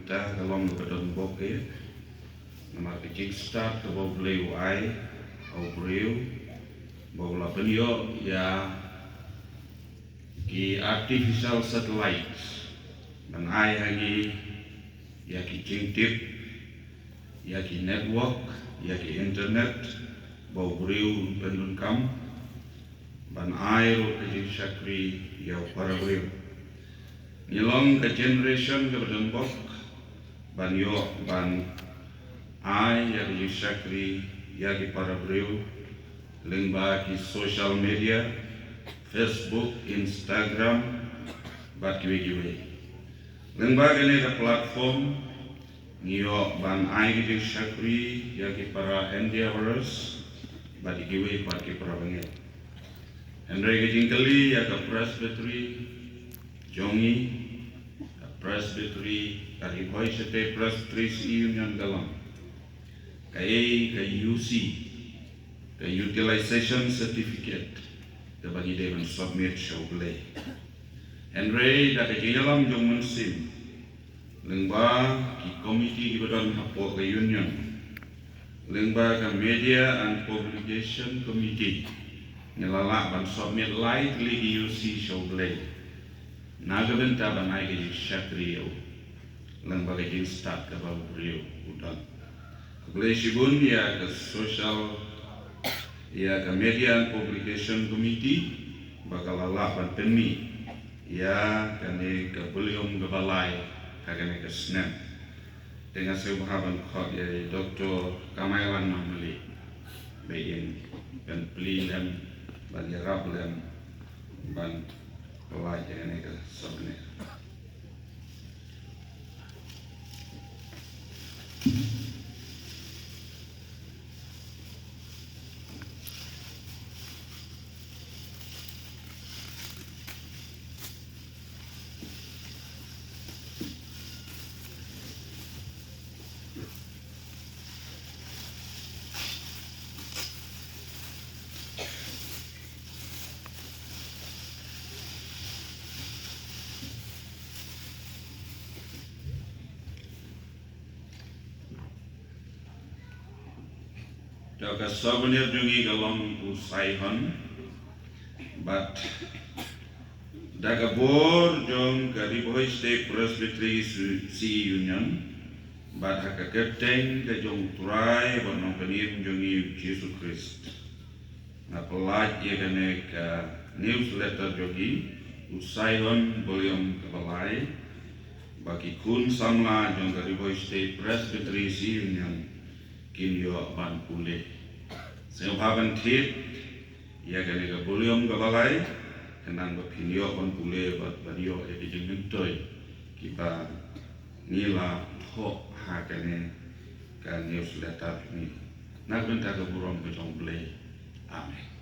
kita kalau ngebedon boke nama kecil start ke bau beliau ai au beliau bau la beliau ya ki artificial satellites dan ai lagi ya ki tip ya ki network ya ki internet bau beliau pendun kam ban ai ro kecil syakri ya para beliau nilong ke generation ke bedon bok ban yo ban ai ya ki syakri ya ki para beliau lengba ki social media Facebook, Instagram, bat kiwe-kiwe. Lengba kene ka platform ngiyo ban ai ki syakri ya ki para endeavors bat kiwe bat ki para bangel. Andre ki jingkali ya ka presbytery jongi ka presbytery ka hiboi sete presbytery union galang. Ka UC ka utilization certificate ka bagi dewan submit show play. Andre da ka jalam jong munsim lengba ki komiti ki badan hapo ka union lengba ka media and publication committee ngelala ban submit light ligi UC show play naga benta banai ka syakriyo lengba ka jing start ka bau brio udan play shibun ya ka social ya ke media and publication committee bakal lapan penmi ya kane ke belium ke balai kagane ke snap dengan sebahaban khot ya Dr. Kamailan Mahmali bayin dan pelilan bagi rablan ban balai kagane ke sabne Daga souvenir jungi galong usaihan but daga bor jong kari boy state presbytery si union but haka keteng ke jong turai bonong penir jungi Jesus Christ na pelaj ye kene ke newsletter jogi usaihan volume kebalai bagi kun samla jong kari boy state presbytery si union kinyo ban pule sebahaban tit ya kene ke volume kebalai kenang bapinyo ban pule bat badio e jeng toy kita nila ho ha kene ka newsletter ni nak benta ke burom ke jong play amen.